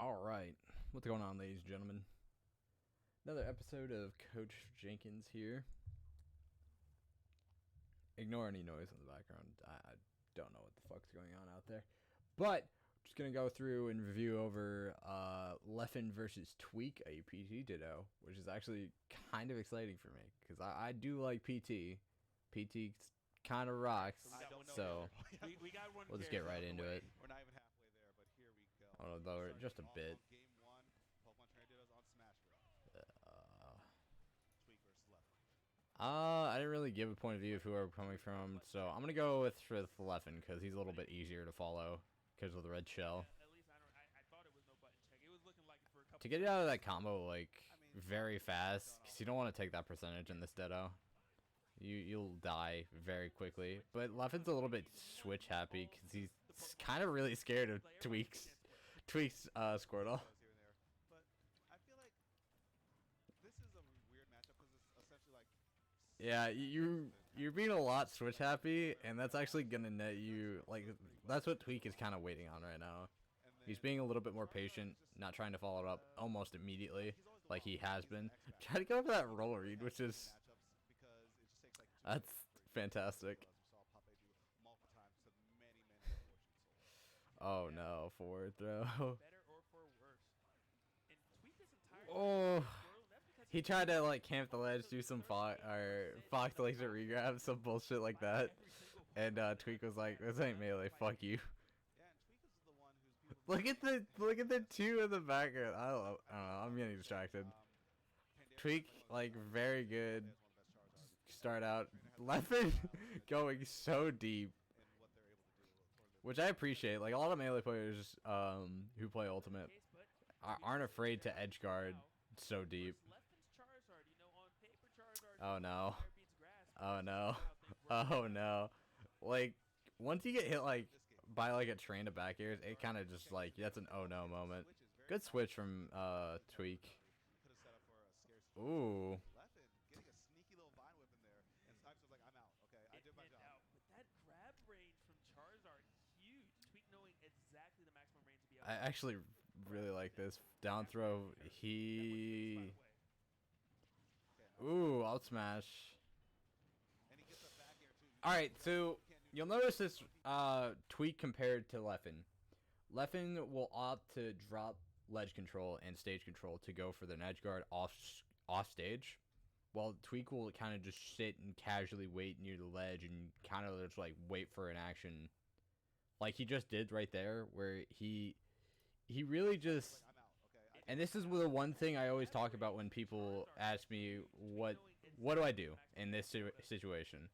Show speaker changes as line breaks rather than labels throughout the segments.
Alright, what's going on, ladies and gentlemen? Another episode of Coach Jenkins here. Ignore any noise in the background. I don't know what the fuck's going on out there. But, just gonna go through and review over Leffen versus Tweek, a PT Ditto, which is actually kind of exciting for me, because I do like PT. PT kind of rocks, so we'll just get right into it.
We're not even halfway there, but here we go.
I don't know, though, just a bit.
Game 1, Pokemon Trainer Dittos on Smash Bros. Tweek versus Leffen.
I didn't really give a point of view of who we're coming from, so I'm gonna go with Leffen because he's a little bit easier to follow because of the red shell.
Yeah, at least I thought it was no button check. It was looking like for a couple
To get it out of that combo like very fast, because you don't want to take that percentage in this Ditto. You'll die very quickly. But Leffen's a little bit switch happy because he's kind of really scared of Tweek's Squirtle.
But I feel like this is a weird matchup because it's essentially like.
Yeah, you're being a lot switch happy, and that's actually gonna net you like that's what Tweek is kind of waiting on right now. He's being a little bit more patient, not trying to follow it up almost immediately like he has been. Try to go for that roll read, which is that's fantastic. Oh no, forward throw. Oh. He tried to like camp the ledge, do some fox laser regrab, some bullshit like that, and Tweek was like, "This ain't melee, fuck you." Look at the two in the background. I don't know. I'm getting distracted. Tweek like very good. Start out, Leffen going so deep, which I appreciate. Like a lot of melee players who play Ultimate aren't afraid to edge guard so deep. Oh no. Oh no. Oh no. Like, once you get hit like by like a train of back airs, it kind of just like, that's an oh no moment. Good switch from Tweek. Ooh.
But that grab range from Charizard, huge. Tweek knowing exactly the maximum range to be able
I actually really like this down throw. He. Ooh, out smash. Alright, so you'll notice this Tweek compared to Leffen. Leffen will opt to drop ledge control and stage control to go for the edge guard off stage, while Tweek will kind of just sit and casually wait near the ledge and kind of just like wait for an action, like he just did right there, where he really just. And this is the one thing I always talk about when people ask me what do I do in this situation.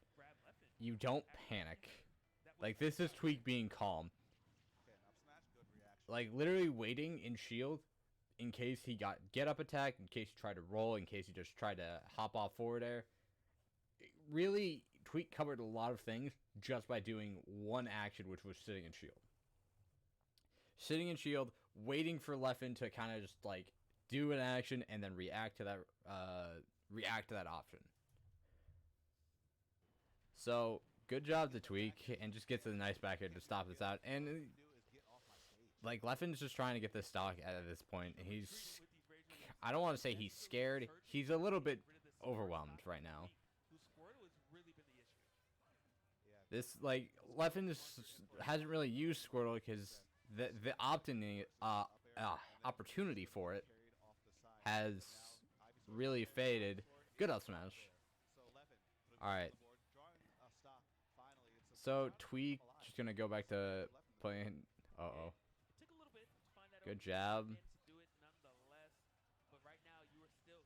You don't panic. Like, this is Tweek being calm. Like, literally waiting in shield in case he got get up attack, in case he tried to roll, in case he just tried to hop off forward air. Really, Tweek covered a lot of things just by doing one action, which was sitting in shield. Sitting in shield, waiting for Leffen to kind of just like do an action and then react to that option. So good job to Tweek, and just gets a nice back air to stop this out. And like Leffen's just trying to get this stock at this point, and he's, I don't want to say he's scared. He's a little bit overwhelmed right now. This like Leffen hasn't really used Squirtle because the opt-in opportunity for it has really faded. Good up smash. Alright. So Tweek just gonna go back to playing. Uh-oh. Good jab.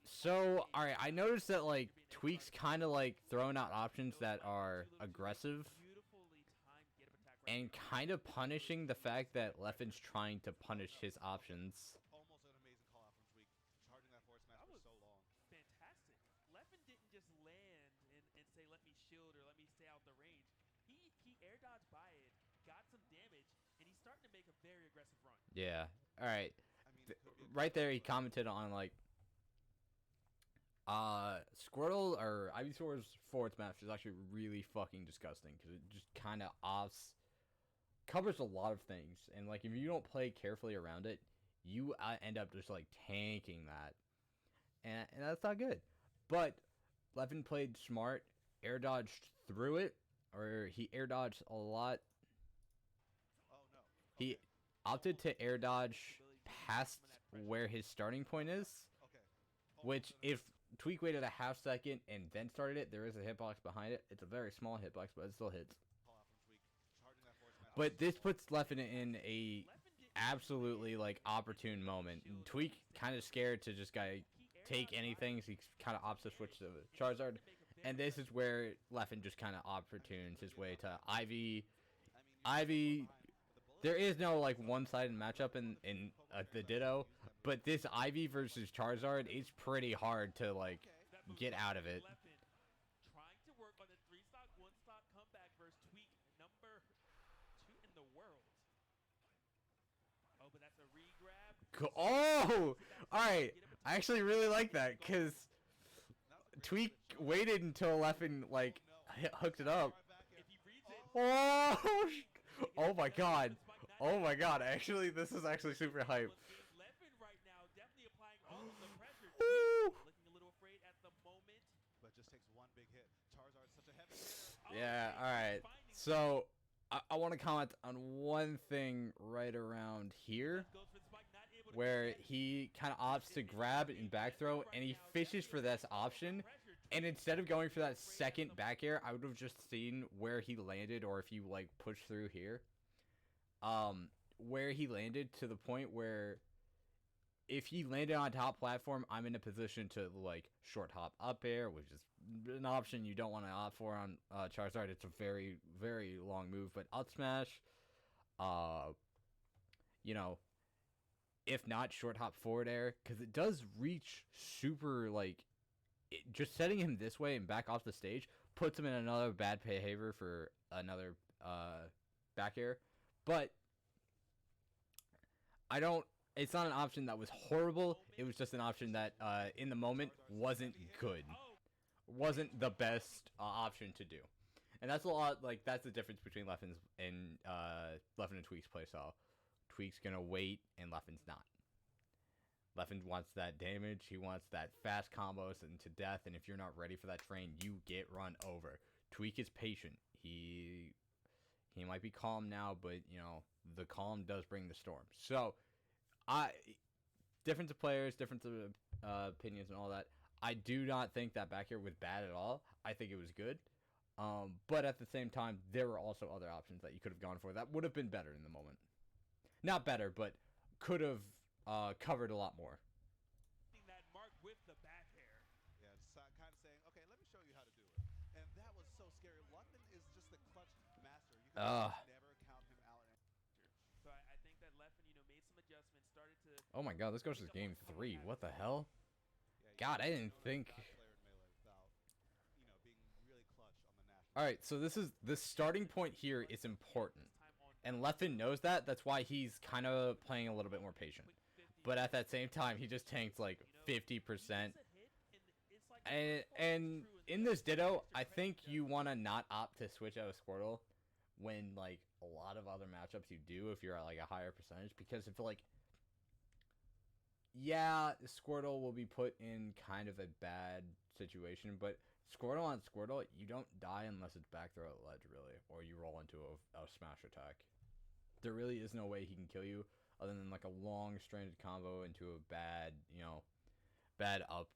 So, alright, I noticed that like Tweek's kind of like throwing out options that are aggressive and kind of punishing the fact that Leffen's trying to punish his options.
Almost an amazing call out from Tweek, charging that forward smash for so long.
Fantastic. Leffen didn't just land and say, let me shield or let me stay out the range. He air dodged by it, got some damage, and he's starting to make a very aggressive run.
Yeah. Alright. Right there, he commented on like Squirtle or Ivysaur's forward smash is actually really fucking disgusting because it just kind of covers a lot of things, and like if you don't play carefully around it, you end up just like tanking that, and that's not good. But Leffen played smart, air dodged through it, or he air dodged a lot.
Oh no.
He
Okay.
opted
Almost
to air dodge
ability to
past
some of that pressure.
where his starting point is,
Okay.
which
Almost in a-
if Tweek waited a half second and then started it, there is a hitbox behind it. It's a very small hitbox, but it still hits.
call out from Tweek. Charging that forward smash.
But this puts Leffen in a
Leffen didn't
absolutely
land
like opportune moment.
shield or
Tweek
anything.
kind of scared to just
He air
take
dodged
anything,
by
so he kind of opts to switch to
and he's
Charizard.
starting to make a very
And this is
aggressive
where Leffen just kind of opportunes his way to Ivy.
I mean,
Ivy,
you're so far behind, but the bullet
there is no like
is
one-sided matchup in the Ditto, but this Ivy versus Charizard is pretty hard to like
okay.
that move
get
from
out of it.
Leffen trying to work on the 3-stock, 1-stock comeback versus Tweek, number 2 in the world. Oh, but that's a re-grab.
Oh, all right. I actually really like that because Tweek waited until Leffen like hooked it up.
If he reads it,
Oh, oh my god. Oh my god. Actually, this is actually super hype.
Leffen right now definitely applying all of the pressure.
Woo.
Looking a little afraid at the moment.
But just takes one big hit. Charizard's such a heavy hitter.
Yeah,
Okay,
alright.
finding
So, I want to comment on one thing right around here
goes for the spike, not able to
where
connect.
he kind of opts to grab and back throw and he fishes for this option. And instead of going for that second back air, I would have just seen where he landed, or if you like push through here, where he landed to the point where if he landed on top platform, I'm in a position to like short hop up air, which is an option you don't want to opt for on Charizard. It's a very, very long move, but up smash, you know, if not short hop forward air, because it does reach super like. Just setting him this way and back off the stage puts him in another bad behavior for another back air. But I don't. It's not an option that was horrible. It was just an option that in the moment wasn't good. Wasn't the best option to do. And that's a lot. Like that's the difference between Leffen's and Leffen and Tweek's playstyle. Tweek's gonna wait and Leffen's not. Leffen wants that damage. He wants that fast combos and to death. And if you're not ready for that train, you get run over. Tweek is patient. He might be calm now, but you know the calm does bring the storm. So, difference of players, difference of opinions, and all that. I do not think that back here was bad at all. I think it was good. But at the same time, there were also other options that you could have gone for that would have been better in the moment. Not better, but could have covered a lot more.
That mark with the back air.
Yeah, just kind of saying, okay, let me show you how to do it. And that was so scary. Leffen is just the clutch master. You can never count him out.
So I think that Leffen, made some adjustments, started to.
Oh my god, this goes to game 3. What the hell?
Yeah,
God, I didn't think. Alright, so this starting point here is important. And Leffen knows that. That's why he's kind of playing a little bit more patient. But at that same time, he just tanked like 50%. And in this Ditto, I think you want to not opt to switch out of Squirtle when like a lot of other matchups you do if you're at like a higher percentage. Because if like, yeah, Squirtle will be put in kind of a bad situation. But Squirtle on Squirtle, you don't die unless it's back throw at ledge really. Or you roll into a smash attack. There really is no way he can kill you other than like a long stranded combo into a bad, bad up,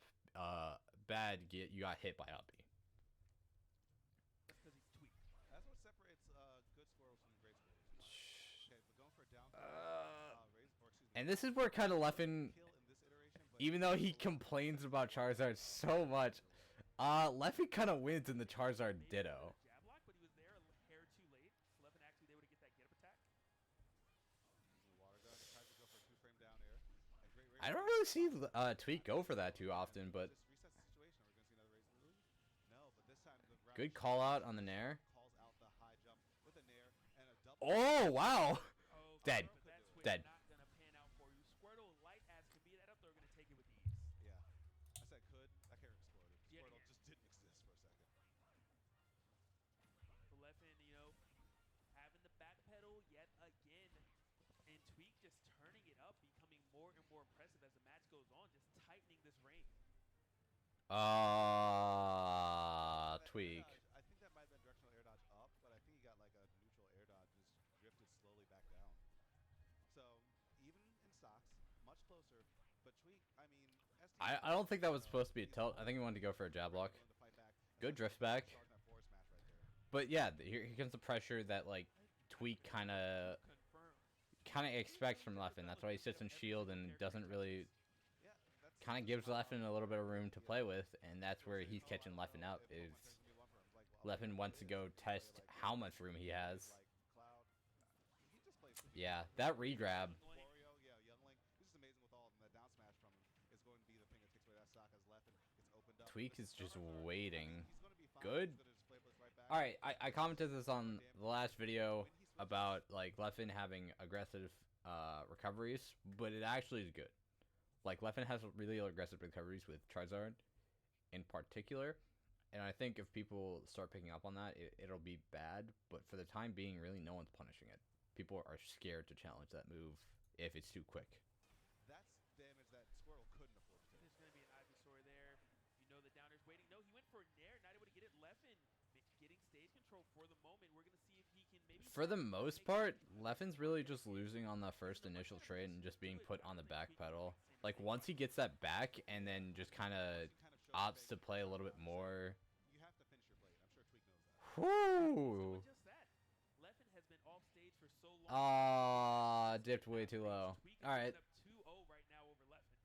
you got hit by uppy.
That's because he's Tweek.
That's what separates good Squirtles from great Squirtles. Okay, but going for down.
And this is where kind of Leffen, even though he complains about Charizard so much, Leffen kind of wins in the Charizard Ditto. I don't really see Tweek go for that too often, but good call out on the nair. Oh wow! Dead. Dead.
Not gonna pan out for you. Squirtle, light as can be, that up throw gonna take it with ease.
Yeah, I said could. That character exploded. Squirtle just didn't exist for a second.
Leffen, having the back pedal yet again, and Tweek just turning it up, becoming more
Tweek.
I think that might have been directional air dodge up, but I think he got like a neutral air dodge, just drifted slowly back down. So even in stocks, much closer. But Tweek, I mean,
I don't think that was supposed to be a tilt. I think he wanted to go for a jab block. Good drift back. But yeah, here comes the pressure that like Tweek kind of expects from Leffen. That's why he sits in shield and doesn't really kind of gives Leffen a little bit of room to play with, and that's where he's catching Leffen out. Is Leffen wants to go test how much room he has. Yeah, that regrab. Tweek is just waiting. Good. Alright, I commented this on the last video about like Leffen having aggressive recoveries, but it actually is good. Like Leffen has really aggressive recoveries with Charizard in particular, and I think if people start picking up on that, it'll be bad, but for the time being, really no one's punishing it. People are scared to challenge that move if it's too quick.
That's damage that Squirtle couldn't afford to take.
There's going to be an Ivysaur there. You know the downer's waiting. No, he went for Nair, not able to get it. Leffen getting stage control for the moment. We're going to see if he can maybe...
For the most part, Leffen's really just losing on the first initial trade and just being put on the back pedal. Like, once he gets that back and then just kind of opts to play a little bit more...
You have to finish your blade. I'm sure Tweek knows that.
Whoo!
Just that. Leffen has been off stage for so long.
Dipped way too low. Alright.
Right now over Leffen.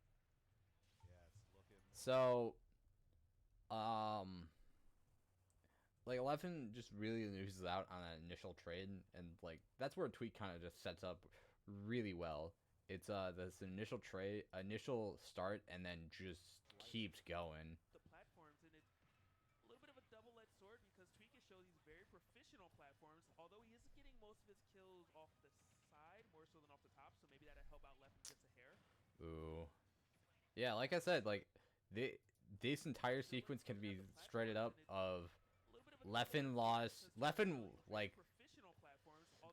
Yeah, it's looking...
So, like, Leffen just really loses out on that initial trade, and, like, that's where Tweek kind of just sets up really well. It's, this initial trade, initial start, and then just keeps going.
The platforms, and it's a little bit of a double-edged sword because Tweek has shown he's very proficient on platforms, although he isn't getting most of his kills off the side, more so than off the top, so maybe that'll help out Leffen just a hair.
Ooh. Yeah, like I said, like, this entire sequence can be straighted up of Leffen lost. Leffen, like,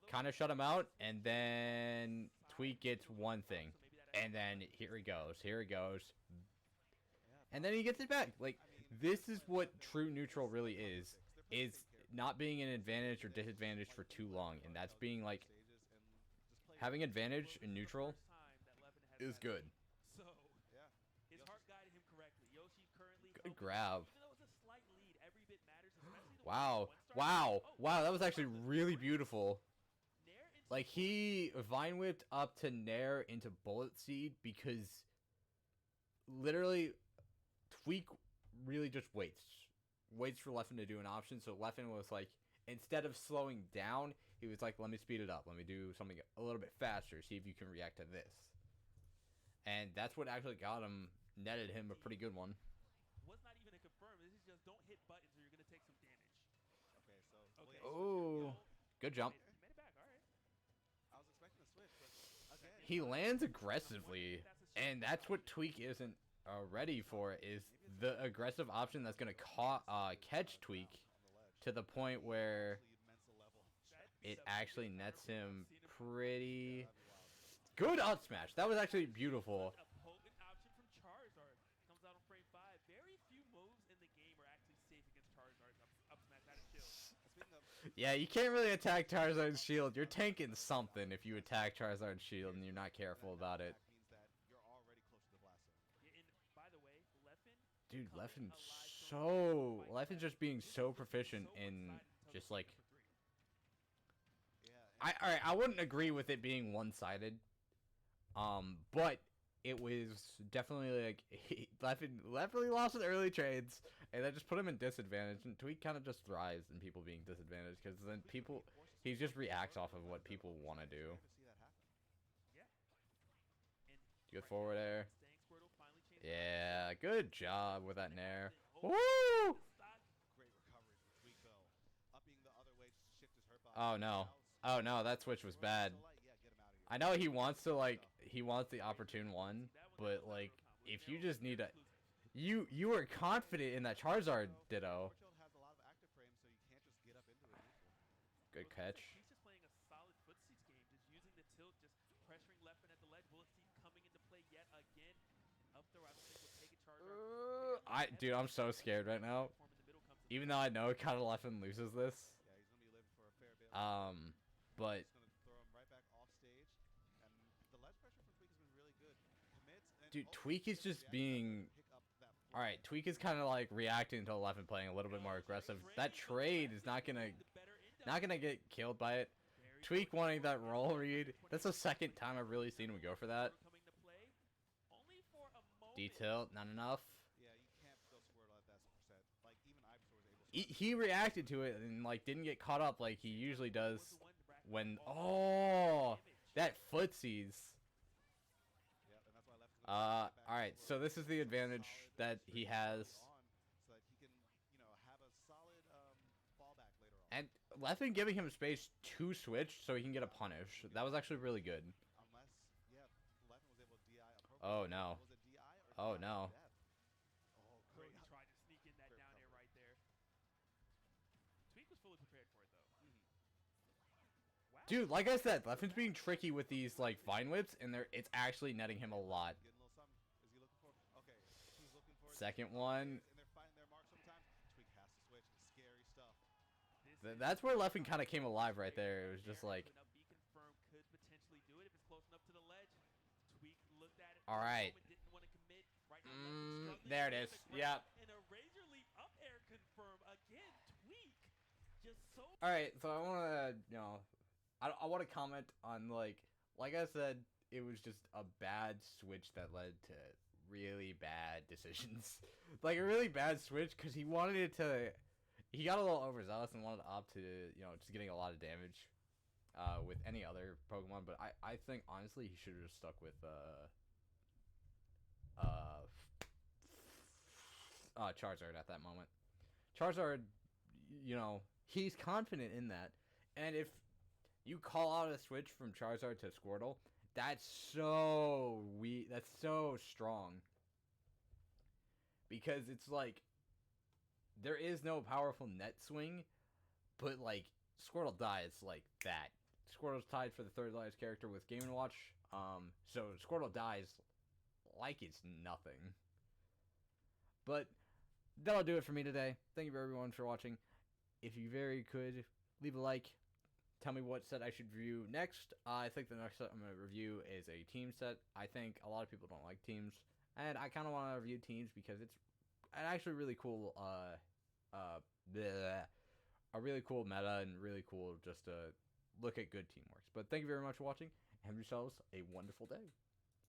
kind of shut him out, and then Tweek gets one thing. And then here he goes. Here he goes. And then he gets it back. Like, this is what true neutral really is not being an advantage or disadvantage for too long. And that's being, like, having advantage in neutral is good.
So, his heart guided him correctly. Yoshi currently
good grab.
Even though it's a slight lead, every bit matters, especially the
Wow. Wow. Wow, that was actually really beautiful. Like, he Vine Whipped up to Nair into Bullet Seed because literally Tweek really just waits for Leffen to do an option. So Leffen was like, instead of slowing down, he was like, let me speed it up. Let me do something a little bit faster. See if you can react to this. And that's what actually got him, netted him a pretty good one.
Was not even a confirm. This is just don't hit buttons or you're going to take some damage.
Okay, so...
Okay.
Oh, good jump.
He made it back, all right.
I was expecting a switch, but again...
He lands aggressively, and that's what Tweek isn't ready for, is the aggressive option that's going to catch Tweek to the point where it actually nets him pretty... Good up smash. That was actually beautiful.
A potent option from Charizard comes out on frame 5. Very few moves in the game are actually safe against Charizard's up smash out of shield.
Yeah, you can't really attack Charizard's shield. You're tanking something if you attack Charizard's shield and you're not careful about it.
And by the way, Leffen,
dude, Leffen's just being so proficient in just like... Alright, I wouldn't agree with it being one-sided. But it was definitely like Leffen really lost in early trades, and that just put him in disadvantage. And Tweek kind of just thrives in people being disadvantaged because then he just reacts off of what people want to do. Good forward air. Yeah, good job with that nair. Woo! Oh no. Oh no, that switch was bad. I know he wants to the opportune one, but like if you just need a you were confident in that Charizard ditto. Good catch.
He's just playing a solid footsies game, just using the tilt, just pressuring Leffen at the ledge. Bullet Seed coming into play yet again. Up throw, I don't think will take a Charizard.
Dude, I'm so scared right now. Even though I know kind of Leffen loses this.
Yeah, he's gonna be living for a fair bit.
But
Just gonna throw him right back off stage, and the ledge pressure from Tweek has been really good. Commits and
dude,
oh,
Tweek is
gets
just
reacted
being.
to pick up that
All right,
flag.
Tweek is kind of like reacting to Leffen playing a little bit more aggressive. That trade is not gonna get killed by it. Tweek wanting that roll read. That's the second time I've really seen him go for that. Detail, not enough.
Yeah, you can't go Squirtle at that percent. Like even Ivysaur was able to.
He reacted to it and like didn't get caught up like he usually does when that footsies.
Yeah, and that's why Left is gonna
All right, so this is the advantage that he has,
so that he can, you know, have a solid fallback later on.
and Leffen giving him space to switch so he can get a punish. That was actually really good.
Unless, yeah, Leffen was able to DI appropriately.
Oh no.
Was it DI or
Oh
DI
no.
death? Oh,
Cody
great.
tried to sneak in that
Great
down air
cover.
right there. Tweek was fully prepared for it though. Wow.
Dude, like I said, Leffen's being tricky with these like vine whips, and it's actually netting him a lot.
Getting a little something. Is he looking for? Okay, he's looking for it.
Second one.
And they're finding their mark sometimes. Tweek has to switch. Scary stuff.
That's where Leffen kind of came alive right there. It was just like,
Could not be confirmed. Could potentially do it if it's close enough to the ledge. Tweek looked at it.
all right.
Didn't want to commit. Right now, Leffen's struggling
There it
to
is.
get the grab,
Yep.
And a razor leap up air confirm again. Tweek just so.
All right, so I want to, I want to comment on like I said, it was just a bad switch that led to really bad decisions. Like a really bad switch because he wanted it to. He got a little overzealous and wanted to opt to, just getting a lot of damage with any other Pokemon. But I think, honestly, he should have just stuck with Charizard at that moment. Charizard, he's confident in that. And if you call out a switch from Charizard to Squirtle, that's so weak. That's so strong. Because it's like, there is no powerful net swing, but like Squirtle dies like that. Squirtle's tied for the third largest character with Game & Watch. So Squirtle dies like it's nothing. But that'll do it for me today. Thank you everyone for watching. If you could, leave a like. Tell me what set I should review next. I think the next set I'm going to review is a team set. I think a lot of people don't like teams. And I kind of want to review teams because it's actually really cool, a really cool meta and really cool just to look at good teamwork. But thank you very much for watching. Have yourselves a wonderful day.